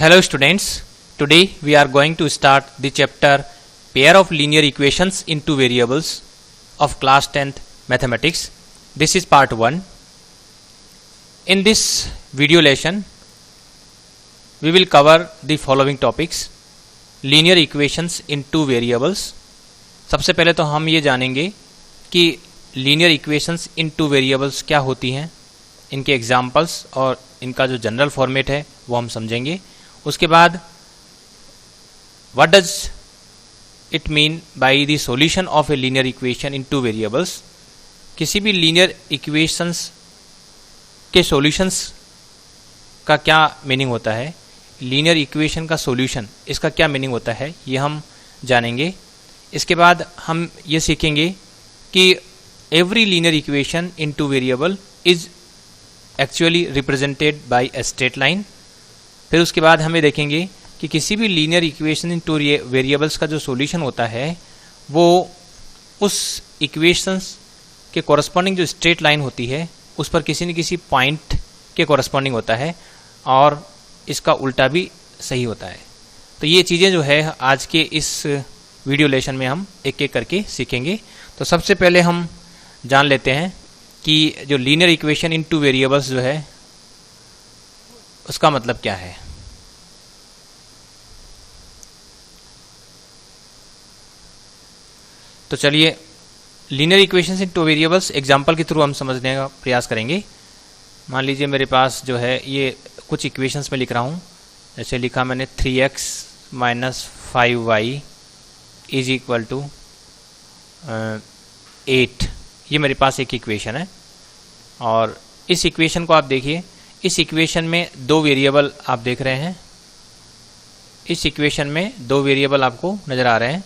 Hello students, today we are going to start the chapter pair of linear equations in two variables of class 10th mathematics. This is part 1. In this video lesson, we will cover the following topics. Linear equations in two variables. सबसे पहले तो हम ये जानेंगे कि linear equations इन two variables क्या होती हैं, इनके एग्जाम्पल्स और इनका जो जनरल फॉर्मेट है वो हम समझेंगे. उसके बाद what does it mean by the solution of a linear equation in two variables. किसी भी लीनियर इक्वेशंस के सॉल्यूशंस का क्या मीनिंग होता है, लीनियर इक्वेशन का सॉल्यूशन इसका क्या मीनिंग होता है, ये हम जानेंगे. इसके बाद हम ये सीखेंगे कि every linear equation in two variable is actually represented by a straight line. फिर उसके बाद हमें देखेंगे कि किसी भी linear equation in two variables का जो सॉल्यूशन होता है वो उस इक्वेशंस के कॉरस्पॉन्डिंग जो स्ट्रेट लाइन होती है उस पर किसी न किसी पॉइंट के कॉरस्पॉन्डिंग होता है और इसका उल्टा भी सही होता है. तो ये चीज़ें जो है आज के इस वीडियो लेसन में हम एक एक करके सीखेंगे. तो सबसे पहले हम जान लेते हैं कि जो linear equation in two variables जो है उसका मतलब क्या है. तो चलिए लीनियर इक्वेशंस इन टू वेरिएबल्स एग्जांपल के थ्रू हम समझने का प्रयास करेंगे. मान लीजिए मेरे पास जो है ये कुछ इक्वेशंस में लिख रहा हूँ. जैसे लिखा मैंने 3x minus 5y is equal to 8. ये मेरे पास एक इक्वेशन है और इस इक्वेशन को आप देखिए. इस इक्वेशन में दो वेरिएबल आप देख रहे हैं. इस इक्वेशन में दो वेरिएबल आपको नजर आ रहे हैं.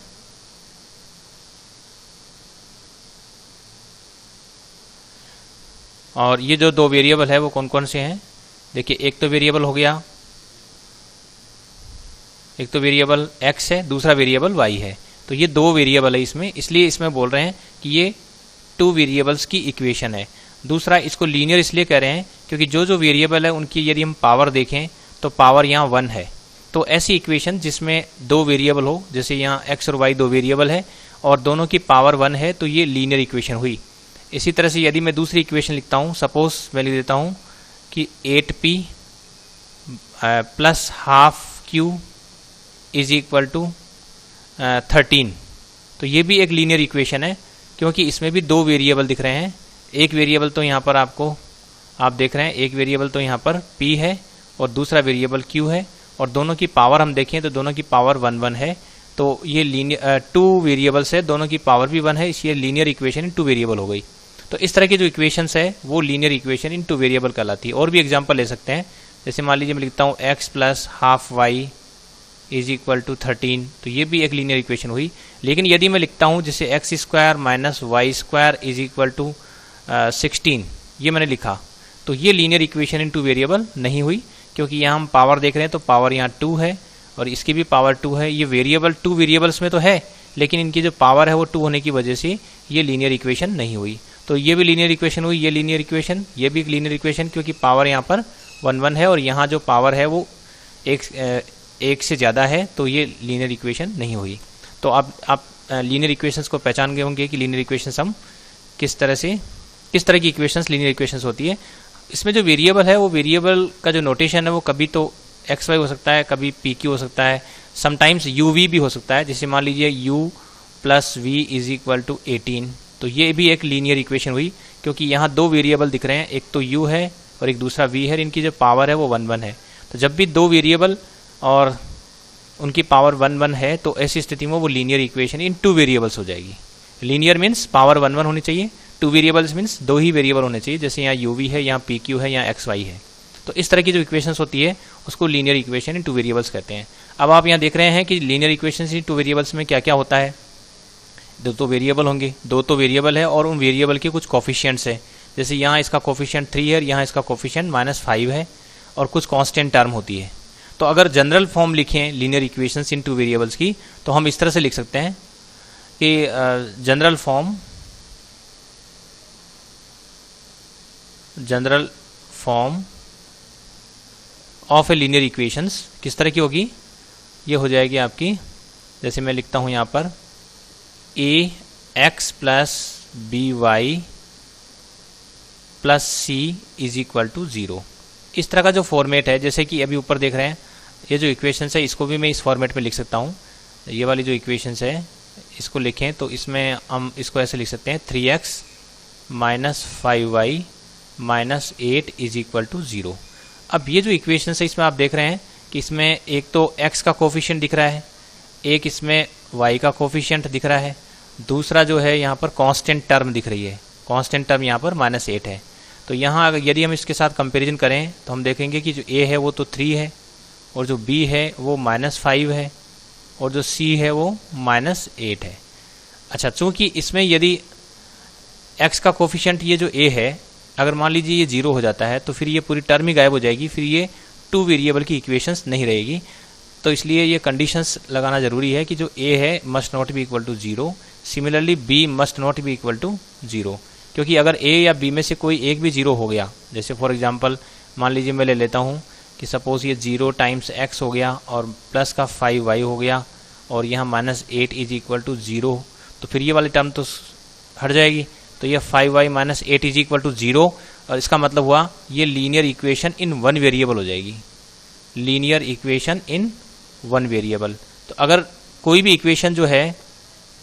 और ये जो दो वेरिएबल है वो कौन कौन से हैं देखिए. एक तो वेरिएबल हो गया, एक तो वेरिएबल x है, दूसरा वेरिएबल y है. तो ये दो वेरिएबल है इसमें, इसलिए इसमें बोल रहे हैं कि ये टू वेरिएबल्स की इक्वेशन है. दूसरा इसको लीनियर इसलिए कह रहे हैं क्योंकि जो जो वेरिएबल है उनकी यदि हम पावर देखें तो पावर यहाँ 1 है. तो ऐसी इक्वेशन जिसमें दो वेरिएबल हो, जैसे यहाँ x और y दो वेरिएबल है और दोनों की पावर 1 है, तो ये लीनियर इक्वेशन हुई. इसी तरह से यदि मैं दूसरी इक्वेशन लिखता हूँ, सपोज मैं लिख देता हूँ कि 8p plus half q is equal to 13. तो ये भी एक लीनियर इक्वेशन है क्योंकि इसमें भी दो वेरिएबल दिख रहे हैं. एक वेरिएबल तो यहाँ पर आपको आप देख रहे हैं, एक वेरिएबल तो यहाँ पर p है और दूसरा वेरिएबल q है और दोनों की पावर हम देखें तो दोनों की पावर 1 है. तो ये लीनियर टू वेरिएबल्स है, दोनों की पावर भी 1 है, इसलिए linear equation in two variable हो गई. तो इस तरह की जो इक्वेशंस है वो linear equation in two variable कहलाती है. और भी एग्जाम्पल ले सकते हैं. जैसे मान लीजिए मैं लिखता हूँ x plus half y is equal to 13. तो ये भी एक लीनियर इक्वेशन हुई. लेकिन यदि मैं लिखता हूँ जैसे x square minus y square is equal to 16, ये मैंने लिखा, तो ये linear equation in two variable नहीं हुई क्योंकि यहाँ हम पावर देख रहे हैं तो पावर यहाँ 2 है और इसकी भी पावर 2 है. ये वेरिएबल टू वेरिएबल्स में तो है लेकिन इनकी जो पावर है वो 2 होने की वजह से ये लीनियर इक्वेशन नहीं हुई. तो ये भी लीनियर इक्वेशन हुई, ये लीनियर इक्वेशन, ये भी एक लीनियर इक्वेशन क्योंकि पावर यहाँ पर 1 है और यहाँ जो पावर है वो एक से ज़्यादा है, तो ये लीनियर इक्वेशन नहीं हुई. तो अब आप लीनियर इक्वेशंस को पहचान गए होंगे कि लीनियर इक्वेशंस हम किस तरह की इक्वेशंस लीनियर इक्वेशंस होती है. इसमें जो वेरिएबल है वो वेरिएबल का जो नोटेशन है वो कभी तो एक्स वाई हो सकता है, कभी पी क्यू हो सकता है, समटाइम्स यू वी भी हो सकता है. जैसे मान लीजिए u plus v is equal to 18. तो ये भी एक लीनियर इक्वेशन हुई क्योंकि यहाँ दो वेरिएबल दिख रहे हैं, एक तो u है और एक दूसरा v है. इनकी जो पावर है वो 1 है. तो जब भी दो वेरिएबल और उनकी पावर 1 है तो ऐसी स्थिति में वो linear equation in two variables हो जाएगी. लीनियर मीन्स पावर 1 होनी चाहिए, टू वेरिएबल्स मीन्स दो ही वेरिएबल होने चाहिए. जैसे यहाँ यू वी है, यहाँ पी क्यू है, यहाँ एक्स वाई है. तो इस तरह की जो इक्वेशंस होती है उसको linear equation in two variables कहते हैं. अब आप यहाँ देख रहे हैं कि linear equation in two variables में क्या क्या होता है. दो तो वेरिएबल होंगे, दो तो वेरिएबल है और उन वेरिएबल के कुछ कोफिशिएंट्स है. जैसे यहाँ इसका कोफिशिएंट 3 है, यहाँ इसका कोफिशिएंट -5 है और कुछ कांस्टेंट टर्म होती है. तो अगर जनरल फॉर्म लिखें लीनियर इक्वेशंस इन टू वेरिएबल्स की तो हम इस तरह से लिख सकते हैं कि general form of a linear equations किस तरह की होगी, ये हो जाएगी आपकी, जैसे मैं लिखता हूँ यहाँ पर A X plus B Y plus C is equal to 0। इस तरह का जो फॉर्मेट है, जैसे कि अभी ऊपर देख रहे हैं ये जो इक्वेशंस है इसको भी मैं इस फॉर्मेट में लिख सकता हूँ। ये वाली जो इक्वेशंस है इसको लिखें तो इसमें हम इसको ऐसे लिख सकते हैं 3x minus 5y minus 8 is equal to 0। अब ये जो इक्वेशंस है इसमें आप देख रहे हैं कि इसमें एक तो x का कोफिशिएंट दिख रहा है, एक इसमें y का कोफिशिएंट दिख रहा है, दूसरा जो है यहाँ पर कांस्टेंट टर्म दिख रही है, कांस्टेंट टर्म यहाँ पर -8 है। तो यहाँ अगर यदि हम इसके साथ कंपैरिजन करें तो हम देखेंगे कि जो a है वो तो 3 है, और जो b है वो -5 है, और जो c है वो -8 है। अच्छा, चूंकि इसमें यदि x का कोफिशिएंट ये जो a है अगर मान लीजिए ये 0 हो जाता है तो फिर ये पूरी टर्म ही गायब हो जाएगी, फिर ये 2 वेरिएबल की इक्वेशंस नहीं रहेगी। तो इसलिए ये कंडीशंस लगाना जरूरी है कि जो a है must not be equal to 0, similarly b must not be equal to 0। क्योंकि अगर a या b में से कोई एक भी 0 हो गया, जैसे फॉर एग्जांपल मान लीजिए मैं ले लेता हूँ कि सपोज ये 0 टाइम्स x हो गया और प्लस का 5y हो गया और यहाँ -8 इज इक्वल टू 0, तो फिर ये वाली टर्म तो हट जाएगी। तो ये 5y minus 8 is equal to 0, और इसका मतलब हुआ ये linear equation in one variable हो जाएगी, linear equation in one variable. तो अगर कोई भी इक्वेशन जो है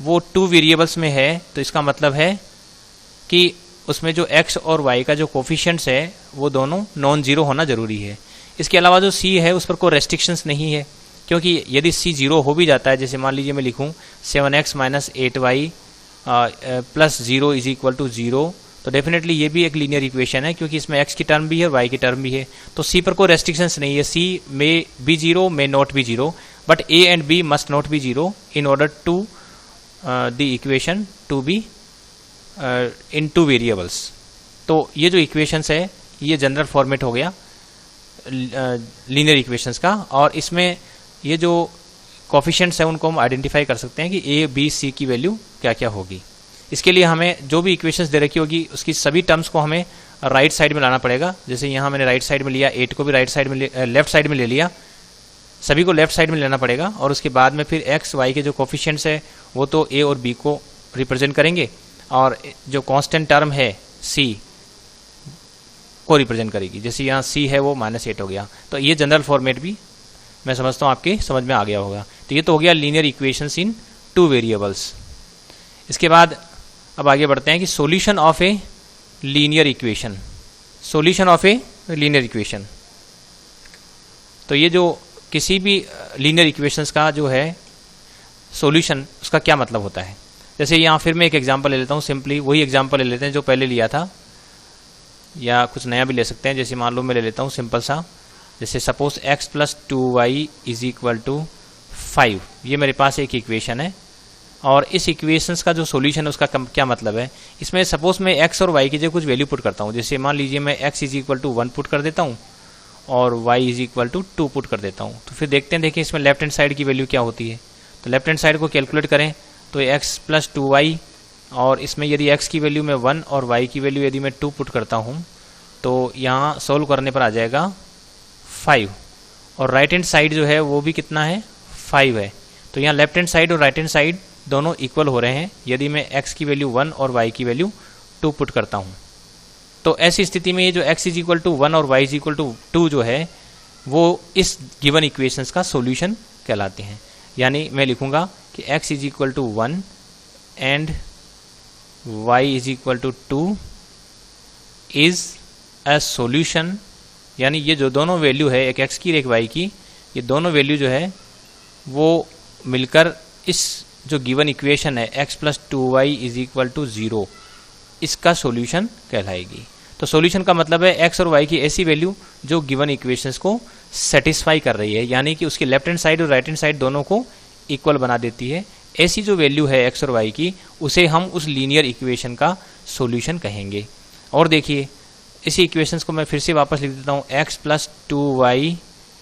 वो 2 वेरिएबल्स में है तो इसका मतलब है कि उसमें जो x और y का जो कोफिशिएंट्स है वो दोनों नॉन जीरो होना जरूरी है। इसके अलावा जो c है उस पर कोई रेस्ट्रिक्शंस नहीं है, क्योंकि यदि c 0 हो भी जाता है, जैसे मान लीजिए मैं लिखूं 7x minus 8y plus 0 is equal to 0, तो डेफिनेटली ये भी एक लीनियर इक्वेशन है क्योंकि इसमें x की टर्म भी है और y की टर्म भी है। तो c पर कोई रेस्ट्रिक्शंस नहीं है, c may be 0 may not be 0, but a and b must not be 0 in order to the equation to be in 2 variables. तो ये जो इक्वेशंस है ये जनरल फॉर्मेट हो गया लीनियर इक्वेशंस का, और इसमें ये जो कोफिशिएंट्स है उनको हम आइडेंटिफाई कर सकते हैं कि a b c की वैल्यू क्या क्या होगी। इसके लिए हमें जो भी इक्वेशंस दे रखी होगी उसकी सभी टर्म्स को हमें राइट साइड में लाना पड़ेगा। जैसे यहाँ मैंने राइट साइड में लिया, 8 को भी राइट साइड में लेफ्ट साइड में ले लिया, सभी को लेफ्ट साइड में लेना पड़ेगा, और उसके बाद में फिर x y के जो कोफिशिएंट्स है वो तो a और b को रिप्रेजेंट करेंगे, और जो कांस्टेंट टर्म है c को रिप्रेजेंट करेगी। जैसे यहाँ c है वो -8 हो गया। तो ये जनरल फॉर्मेट भी मैं समझता हूँ आपके समझ में आ गया होगा। तो ये तो हो गया लीनियर इक्वेशंस इन 2 वेरिएबल्स। इसके बाद अब आगे बढ़ते हैं कि solution of a linear equation, solution of a linear equation. तो ये जो किसी भी लीनियर इक्वेशंस का जो है सॉल्यूशन, उसका क्या मतलब होता है। जैसे यहाँ फिर मैं एक एग्जांपल ले लेता हूँ, सिंपली वही एग्जांपल ले लेते हैं जो पहले लिया था, या कुछ नया भी ले सकते हैं। जैसे मान लो मैं ले लेता हूँ सिंपल सा, जैसे suppose x plus 2y is equal to 5, ये मेरे पास एक इक्वेशन है, और इस इक्वेशंस का जो सॉल्यूशन है उसका क्या मतलब है। इसमें सपोज मैं x और y की जगह कुछ वैल्यू पुट करता हूँ। जैसे मान लीजिए मैं x is equal to 1 put कर देता हूँ और y is equal to 2 put कर देता हूँ। तो फिर देखते हैं, देखिए इसमें लेफ्ट हैंड साइड की वैल्यू क्या होती है। तो लेफ्ट हैंड साइड को कैलकुलेट करें तो x प्लस 2y, और इसमें यदि x की वैल्यू मैं 1 और y की वैल्यू यदि मैं 2 पुट करता हूँ तो यहाँ सोल्व करने पर आ जाएगा 5, और राइट हैंड साइड जो है वो भी कितना है 5 है। तो यहाँ लेफ्ट हैंड साइड और राइट हैंड साइड दोनों इक्वल हो रहे हैं यदि मैं x की वैल्यू 1 और y की वैल्यू 2 पुट करता हूँ। तो ऐसी स्थिति में ये जो x इज इक्वल टू 1 और y इज इक्वल टू 2 जो है वो इस गिवन इक्वेशंस का सॉल्यूशन कहलाते हैं। यानी मैं लिखूंगा कि x is equal to 1 and y is equal to 2 is a solution. यानी ये जो दोनों वैल्यू है, एक x की और एक y की, ये दोनों वैल्यू जो है वो मिलकर इस जो गिवन इक्वेशन है x plus 2y is equal to 0, इसका सॉल्यूशन कहलाएगी। तो सॉल्यूशन का मतलब है x और y की ऐसी वैल्यू जो गिवन इक्वेशंस को सेटिस्फाई कर रही है, यानी कि उसकी लेफ्ट हैंड साइड और राइट हैंड साइड दोनों को इक्वल बना देती है। ऐसी जो वैल्यू है x और y की, उसे हम उस लीनियर इक्वेशन का सॉल्यूशन कहेंगे। और देखिए इसी इक्वेशंस को मैं फिर से वापस लिख देता हूँ, x plus 2y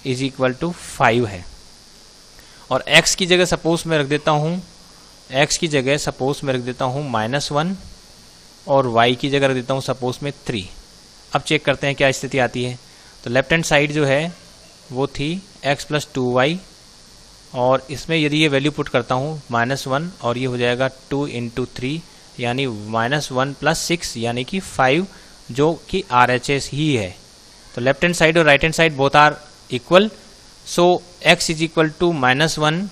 is equal to 5 है, और x की जगह सपोज मैं रख देता हूँ, x की जगह सपोज मैं रख देता हूँ -1, और y की जगह रख देता हूँ सपोज में 3। अब चेक करते हैं क्या स्थिति आती है। तो लेफ्ट हैंड साइड जो है वो थी x प्लस 2y, और इसमें यदि ये वैल्यू पुट करता हूँ -1 और ये हो जाएगा 2 इंटू 3 यानी -1 प्लस 6 यानी कि 5, जो कि RHS ही है। तो लेफ्ट हैंड साइड और right hand side both are equal, so x is equal to -1,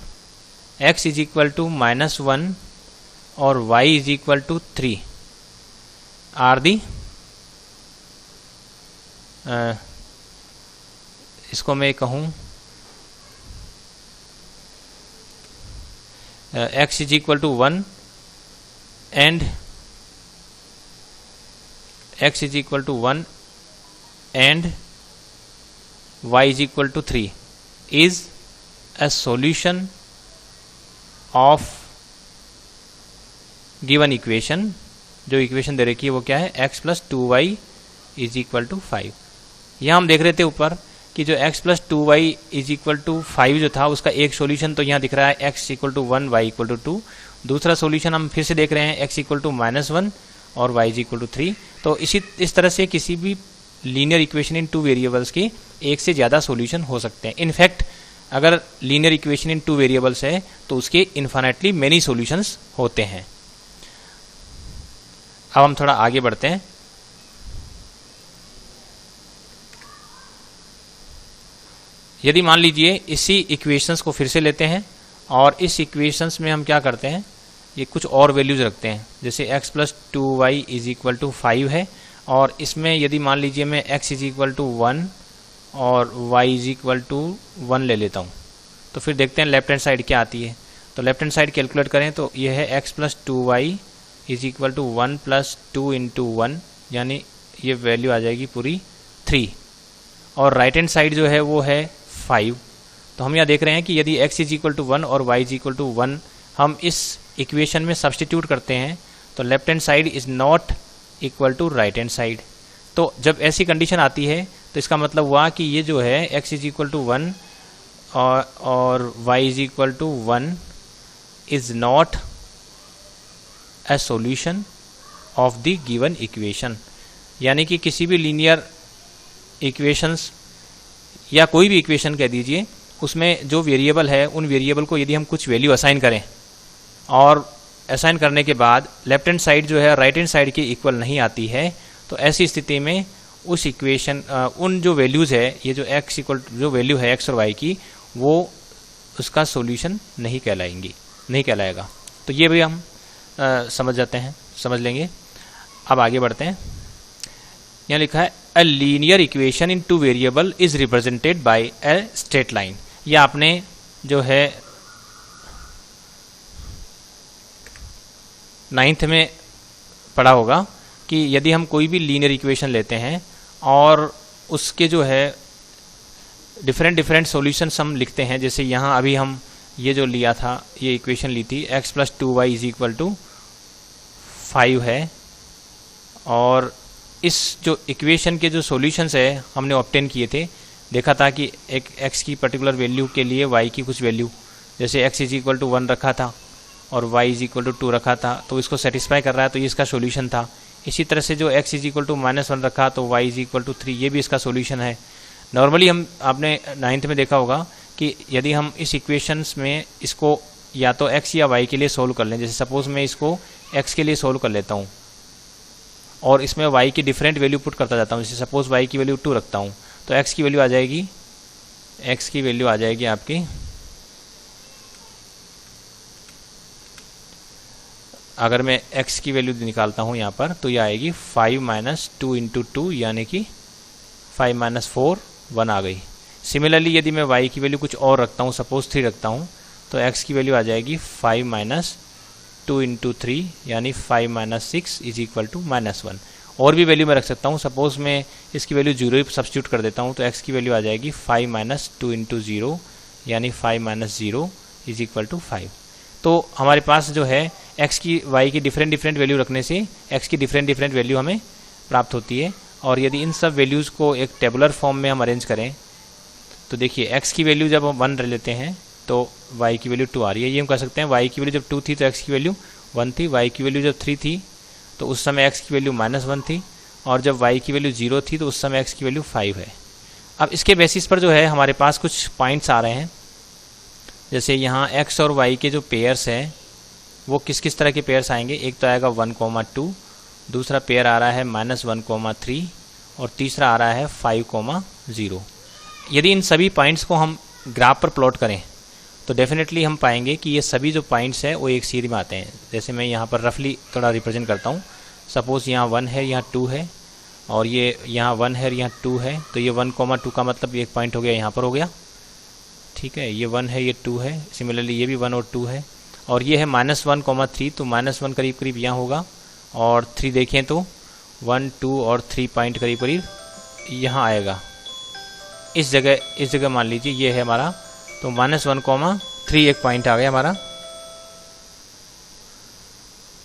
x is equal to -1 और y इज इक्वल टू 3 आर दी इसको मैं कहूँ x is equal to 1 and x is equal to 1 and y is equal to 3 is a solution of given equation। जो equation दे रखी है वो क्या है, x plus 2y is equal to 5। यहाँ हम देख रहे थे ऊपर कि जो x plus 2y is equal to 5 जो था उसका एक सॉल्यूशन तो यहाँ दिख रहा है x equal to 1 y equal to 2। दूसरा सॉल्यूशन हम फिर से देख रहे हैं x इक्वल टू -1 और y इक्वल टू 3। तो इस तरह से किसी भी linear equation in two variables के एक से ज़्यादा सॉल्यूशन हो सकते हैं। इनफैक्ट अगर linear equation in two variables है तो उसके इन्फिनिटली मेनी सॉल्यूशंस होते हैं। अब हम थोड़ा आगे बढ़ते हैं। यदि मान लीजिए इसी इक्वेशंस को फिर से लेते हैं और इस इक्वेशंस में हम क्या करते हैं, ये कुछ और वैल्यूज रखते हैं, जैसे x plus 2y is equal to 5 है, और इसमें यदि मान लीजिए मैं x इज इक्वल टू 1 और y इज इक्वल टू 1 ले लेता हूँ, तो फिर देखते हैं लेफ्ट हैंड साइड क्या आती है। तो लेफ्ट हैंड साइड कैलकुलेट करें तो ये है x plus 2y is equal to 1 plus 2 into 1, यानी ये वैल्यू आ जाएगी पूरी 3, और राइट हैंड साइड जो है वो है 5। तो हम यहाँ देख रहे हैं कि यदि x इज इक्वल टू 1 और y इज इक्वल टू 1 हम इस इक्वेशन में सब्सटीट्यूट करते हैं तो left hand side is not equal to right hand side. तो जब ऐसी कंडीशन आती है तो इसका मतलब हुआ कि ये जो है x इज इक्वल टू 1 और y is equal to 1 is not a solution of the given equation. यानी कि किसी भी लीनियर इक्वेशंस या कोई भी इक्वेशन कह दीजिए, उसमें जो वेरिएबल है उन वेरिएबल को यदि हम कुछ वैल्यू असाइन करें और असाइन करने के बाद लेफ्ट हैंड साइड जो है राइट हैंड साइड के इक्वल नहीं आती है, तो ऐसी स्थिति में उस इक्वेशन उन जो वैल्यूज़ है, ये जो x इक्वल जो वैल्यू है x और y की, वो उसका सॉल्यूशन नहीं कहलाएगा। तो ये भी हम समझ लेंगे। अब आगे बढ़ते हैं। यहाँ लिखा है a linear equation in two variable is represented bye a straight line. ये आपने जो है 9th में पढ़ा होगा कि यदि हम कोई भी लीनियर इक्वेशन लेते हैं और उसके जो है डिफरेंट सॉल्यूशंस हम लिखते हैं, जैसे यहाँ अभी हम ये जो लिया था, ये इक्वेशन ली थी x plus 2y is equal to 5 है, और इस जो इक्वेशन के जो सॉल्यूशंस है हमने ऑब्टेन किए थे, देखा था कि एक x की पर्टिकुलर वैल्यू के लिए y की कुछ वैल्यू, जैसे x इज इक्वल टू 1 रखा था और y इज इक्वल टू 2 रखा था, तो इसको सेटिस्फाई कर रहा है, तो ये इसका सॉल्यूशन था। इसी तरह से जो x इज इक्वल टू -1 रखा तो y इज इक्वल टू 3, ये भी इसका सॉल्यूशन है। नॉर्मली आपने 9th में देखा होगा कि यदि हम इस इक्वेशंस में इसको या तो x या y के लिए सोल्व कर लें, जैसे सपोज मैं इसको x के लिए सोल्व कर लेता हूँ और इसमें y की डिफरेंट वैल्यू पुट करता जाता हूँ, जैसे सपोज y की वैल्यू 2 रखता हूँ, तो x की वैल्यू आ जाएगी आपकी, अगर मैं x की वैल्यू निकालता हूँ यहाँ पर, तो ये आएगी 5 माइनस 2 इंटू 2, यानी कि 5 माइनस 4 1 आ गई। सिमिलरली यदि मैं y की वैल्यू कुछ और रखता हूँ, सपोज 3 रखता हूँ, तो x की वैल्यू आ जाएगी 5 माइनस 2 इंटू 3, यानी 5 माइनस 6 इज इक्वल टू -1। और भी वैल्यू मैं रख सकता हूँ, सपोज मैं इसकी वैल्यू 0 सब्स्टिट्यूट कर देता हूँ, तो x की वैल्यू आ जाएगी 5 माइनस 2 इंटू 0, यानी 5 माइनस 0 इज इक्वल टू 5। तो हमारे पास जो है x की y की डिफरेंट वैल्यू रखने से x की डिफरेंट वैल्यू हमें प्राप्त होती है। और यदि इन सब वैल्यूज़ को एक टेबुलर फॉर्म में हम अरेंज करें, तो देखिए x की वैल्यू जब हम 1 लेते हैं तो y की वैल्यू 2 आ रही है। ये हम कह सकते हैं y की वैल्यू जब 2 थी तो x की वैल्यू 1 थी, y की वैल्यू जब 3 थी तो उस समय x की वैल्यू -1 थी, और जब y की वैल्यू 0 थी तो उस समय x की वैल्यू 5 है। अब इसके बेसिस पर जो है हमारे पास कुछ पॉइंट्स आ रहे हैं, जैसे यहाँ x और y के जो पेयर्स हैं वो किस किस तरह के पेयर्स आएंगे। एक तो आएगा 1,2, दूसरा पेयर आ रहा है -1,3 और तीसरा आ रहा है 5,0। यदि इन सभी पॉइंट्स को हम ग्राफ पर प्लॉट करें तो डेफिनेटली हम पाएंगे कि ये सभी जो पॉइंट्स हैं वो एक सीरीज में आते हैं। जैसे मैं यहाँ पर रफली थोड़ा रिप्रेजेंट करता हूँ। सपोज़ यहाँ 1 है, यहाँ 2 है, और ये यहाँ 1 है, यहाँ 2 है, तो ये 1,2 का मतलब एक पॉइंट हो गया, यहाँ पर हो गया, ठीक है। ये 1 है, ये 2 है, सिमिलरली ये भी 1 और 2 है, और ये है -1,3, तो -1 करीब करीब यहाँ होगा, और 3 देखें तो 1, 2 और 3 पॉइंट करीब करीब यहाँ आएगा। इस जगह मान लीजिए ये है हमारा, तो -1,3 एक पॉइंट आ गया हमारा,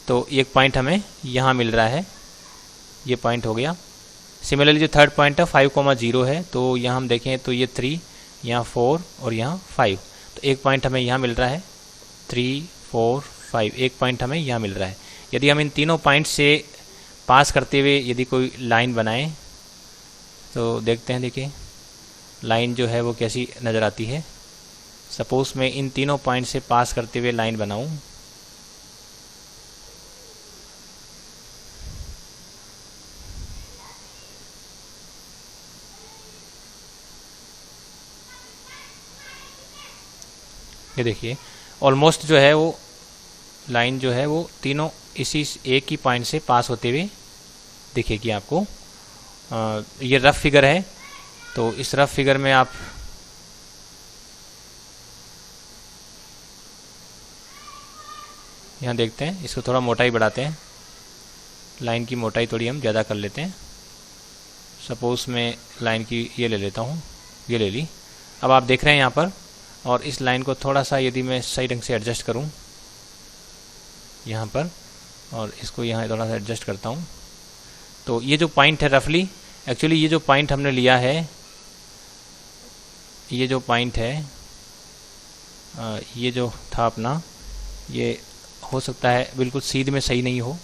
तो एक पॉइंट हमें यहाँ मिल रहा है, ये पॉइंट हो गया। सिमिलरली जो थर्ड पॉइंट है 5,0 है, तो यहाँ हम देखें तो ये 3, यहाँ 4 और यहाँ 5, तो एक पॉइंट हमें यहाँ मिल रहा है, 3, 4, 5, एक पॉइंट हमें यहाँ मिल रहा है। यदि हम इन तीनों पॉइंट से पास करते हुए यदि कोई लाइन बनाएं तो देखते हैं, देखिए लाइन जो है वो कैसी नज़र आती है। सपोज़ मैं इन तीनों पॉइंट से पास करते हुए लाइन बनाऊं, ये देखिए ऑलमोस्ट जो है वो लाइन जो है वो तीनों इसी एक ही पॉइंट से पास होते हुए दिखेगी आपको। ये रफ फिगर है, तो इस रफ फिगर में आप यहाँ देखते हैं, इसको थोड़ा मोटाई बढ़ाते हैं, लाइन की मोटाई थोड़ी हम ज़्यादा कर लेते हैं। सपोज़ मैं लाइन की ये ले लेता हूँ, ये ले ली। अब आप देख रहे हैं यहाँ पर, और इस लाइन को थोड़ा सा यदि मैं सही ढंग से एडजस्ट करूँ यहाँ पर, और इसको यहाँ थोड़ा सा एडजस्ट करता हूँ, तो ये जो पॉइंट है रफली, एक्चुअली ये जो पॉइंट हमने लिया है, ये जो पॉइंट है, ये जो था अपना, ये हो सकता है बिल्कुल सीध में सही नहीं हो,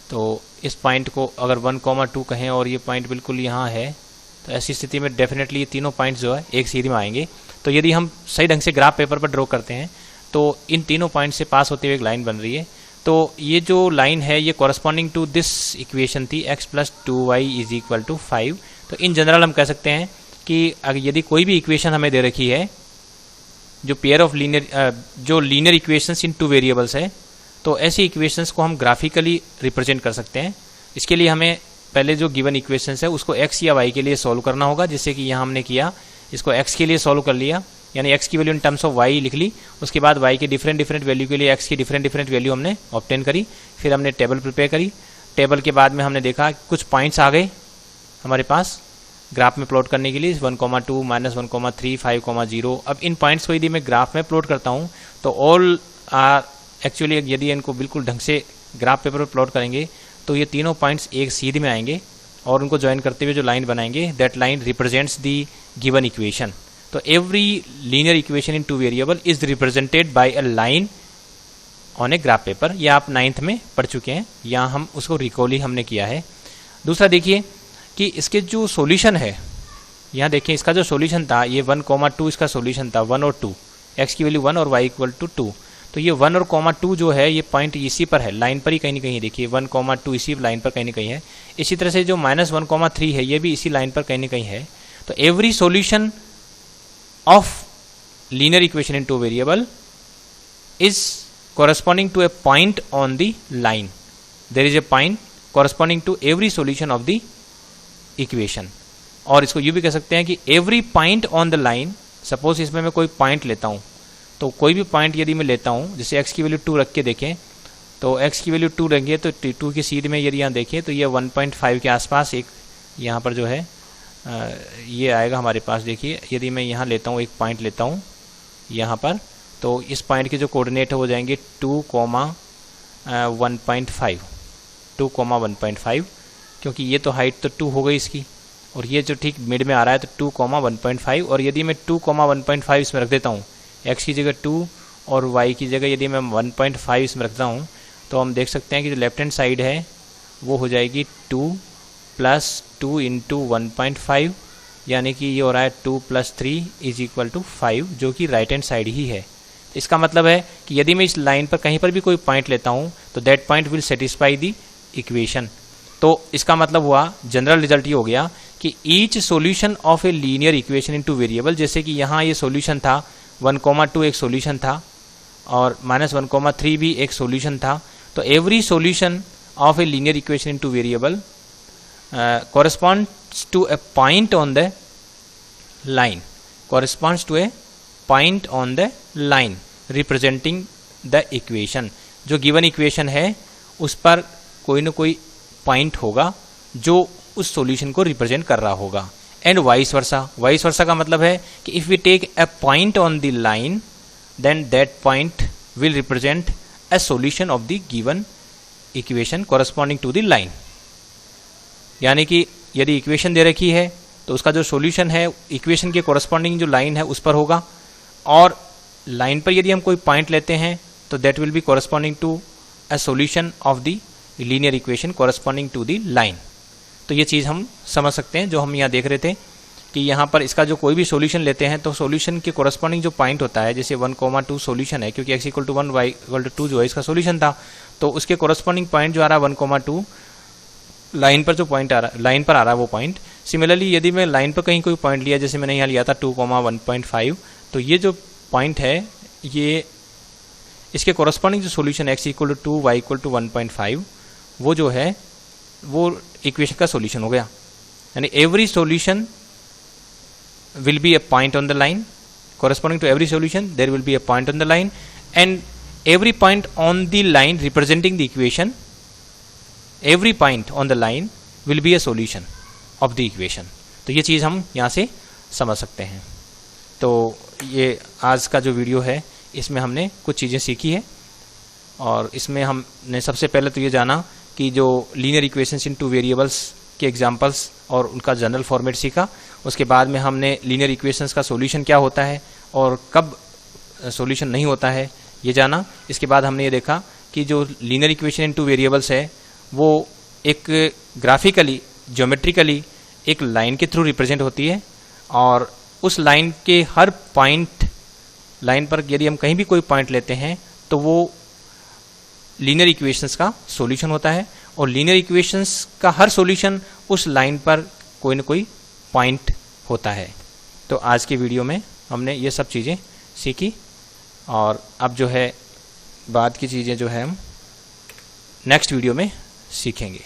तो इस पॉइंट को अगर 1,2 कहें और ये पॉइंट बिल्कुल यहाँ है, तो ऐसी स्थिति में डेफिनेटली ये तीनों पॉइंट्स जो है एक सीधी में आएंगे। तो यदि हम सही ढंग से ग्राफ पेपर पर ड्रॉ करते हैं तो इन तीनों पॉइंट से पास होते हुए एक लाइन बन रही है। तो ये जो लाइन है ये कॉरस्पॉन्डिंग टू दिस इक्वेशन थी, x + 2y = 5। तो इन जनरल हम कह सकते हैं कि अगर यदि कोई भी इक्वेशन हमें दे रखी है जो pair of linear equations in 2 variables है, तो ऐसी इक्वेशंस को हम ग्राफिकली रिप्रेजेंट कर सकते हैं। इसके लिए हमें पहले जो गिवन इक्वेशंस है उसको x या y के लिए सॉल्व करना होगा, जैसे कि यहाँ हमने किया, इसको x के लिए सॉल्व कर लिया, यानी x की value in terms of y लिख ली, उसके बाद y के डिफरेंट वैल्यू के लिए x की डिफरेंट वैल्यू हमने ऑब्टेन करी, फिर हमने टेबल प्रिपेयर करी। टेबल के बाद में हमने देखा कुछ पॉइंट्स आ गए हमारे पास ग्राफ में प्लॉट करने के लिए, 1,2, -1,3, 5,0। अब इन पॉइंट्स को यदि मैं ग्राफ में प्लॉट करता हूँ तो ऑल आर एक्चुअली, यदि इनको बिल्कुल ढंग से ग्राफ पेपर पर प्लॉट करेंगे तो ये तीनों पॉइंट्स एक सीध में आएंगे, और उनको ज्वाइन करते हुए जो लाइन बनाएंगे, that line represents the given equation. तो every linear equation in 2 variable is represented by a line on a graph paper. ये आप 9th में पढ़ चुके हैं, यहाँ हम उसको रिकॉल ही हमने किया है। दूसरा देखिए कि इसके जो सॉल्यूशन है, यहाँ देखिए इसका जो सॉल्यूशन था, ये 1,2 इसका सॉल्यूशन था, 1 और 2, x की वैल्यू 1 और y = 2। तो ये 1 और 2 जो है ये पॉइंट इसी पर है, लाइन पर ही कहीं ना कहीं, देखिए 1,2 इसी लाइन पर कहीं ना कहीं है। इसी तरह से जो -1,3 है ये भी इसी लाइन पर कहीं ना कहीं है। तो every solution of linear equation in 2 variable is corresponding to a point on the line. There is a point corresponding to every solution of the equation. और इसको यूँ भी कह सकते हैं कि every point on the line, suppose इसमें मैं कोई पॉइंट लेता हूँ, तो कोई भी पॉइंट यदि मैं लेता हूँ, जैसे x की वैल्यू 2 रख के देखें, तो x की वैल्यू 2 रखेंगे तो 2 की सीध में यदि यहाँ देखें तो ये 1.5 के आसपास एक यहाँ पर जो है ये आएगा हमारे पास। देखिए यदि मैं यहाँ लेता हूँ, एक पॉइंट लेता हूँ यहाँ पर, तो इस पॉइंट के जो कोऑर्डिनेट हो जाएंगे 2,1.5, क्योंकि ये तो हाइट तो 2 हो गई इसकी, और ये जो ठीक मिड में आ रहा है तो 2,1.5। और यदि मैं 2,1.5 इसमें रख देता हूँ, x की जगह 2 और y की जगह यदि मैं 1.5 इसमें रखता हूँ, तो हम देख सकते हैं कि जो लेफ्ट हैंड साइड है वो हो जाएगी 2 + 2 इंटू 1.5, यानी कि ये हो रहा है 2 + 3 = 5, जो कि राइट हैंड साइड ही है। इसका मतलब है कि यदि मैं इस लाइन पर कहीं पर भी कोई पॉइंट लेता हूँ तो that point will satisfy the equation. तो इसका मतलब हुआ, जनरल रिजल्ट ये हो गया कि each solution of a linear equation into variable, जैसे कि यहाँ ये सॉल्यूशन था 1,2 एक सॉल्यूशन था और -1,3 भी एक सॉल्यूशन था। तो every solution of a linear equation into variable corresponds to a point on the line, corresponds to a point on the line representing the equation। जो गिवन इक्वेशन है उस पर कोई ना कोई पॉइंट होगा जो उस सॉल्यूशन को रिप्रेजेंट कर रहा होगा। And vice versa, vice versa का मतलब है कि if we take a point on the line then that point will represent a solution of the given equation corresponding to the line. यानी कि यदि इक्वेशन दे रखी है तो उसका जो सॉल्यूशन है इक्वेशन के कॉरस्पॉन्डिंग जो लाइन है उस पर होगा, और लाइन पर यदि हम कोई पॉइंट लेते हैं तो that will be corresponding to a solution of the linear equation corresponding to the line. तो ये चीज़ हम समझ सकते हैं, जो हम यहाँ देख रहे थे कि यहाँ पर इसका जो कोई भी सॉल्यूशन लेते हैं तो सॉल्यूशन के कॉरस्पॉन्डिंग जो पॉइंट होता है, जैसे 1,2 सॉल्यूशन है क्योंकि x = 1 y = 2 जो है इसका सॉल्यूशन था, तो उसके कॉरस्पॉन्डिंग पॉइंट जो आ रहा है 1,2 लाइन पर जो पॉइंट आ रहा है, लाइन पर आ रहा है वो पॉइंट। सिमिलरली यदि मैं लाइन पर कहीं कोई पॉइंट लिया, जैसे मैंने यहाँ लिया था 2,1.5, तो ये जो पॉइंट है ये इसके कॉरस्पॉन्डिंग जो सॉल्यूशन x = 2 y = 1.5 वो जो है वो इक्वेशन का सॉल्यूशन हो गया। यानी every solution will be a point on the line, corresponding to every solution there will be a point on the line, and every point on the line representing the equation, every point on the line will be a solution of the equation। तो ये चीज़ हम यहाँ से समझ सकते हैं। तो ये आज का जो वीडियो है इसमें हमने कुछ चीज़ें सीखी है, और इसमें हमने सबसे पहले तो ये जाना कि जो लीनियर इक्वेशंस इनटू वेरिएबल्स के एग्जांपल्स और उनका जनरल फॉर्मेट सीखा। उसके बाद में हमने लीनियर इक्वेशंस का सॉल्यूशन क्या होता है और कब सॉल्यूशन नहीं होता है ये जाना। इसके बाद हमने ये देखा कि जो लीनियर इक्वेशन इनटू वेरिएबल्स है वो एक ग्राफिकली ज्योमेट्रिकली एक लाइन के थ्रू रिप्रेजेंट होती है, और उस लाइन के हर पॉइंट, लाइन पर यदि हम कहीं भी कोई पॉइंट लेते हैं तो वो लीनियर इक्वेशंस का सॉल्यूशन होता है, और लीनियर इक्वेशंस का हर सॉल्यूशन उस लाइन पर कोई ना कोई पॉइंट होता है। तो आज के वीडियो में हमने ये सब चीज़ें सीखी, और अब जो है बाद की चीज़ें जो है हम नेक्स्ट वीडियो में सीखेंगे।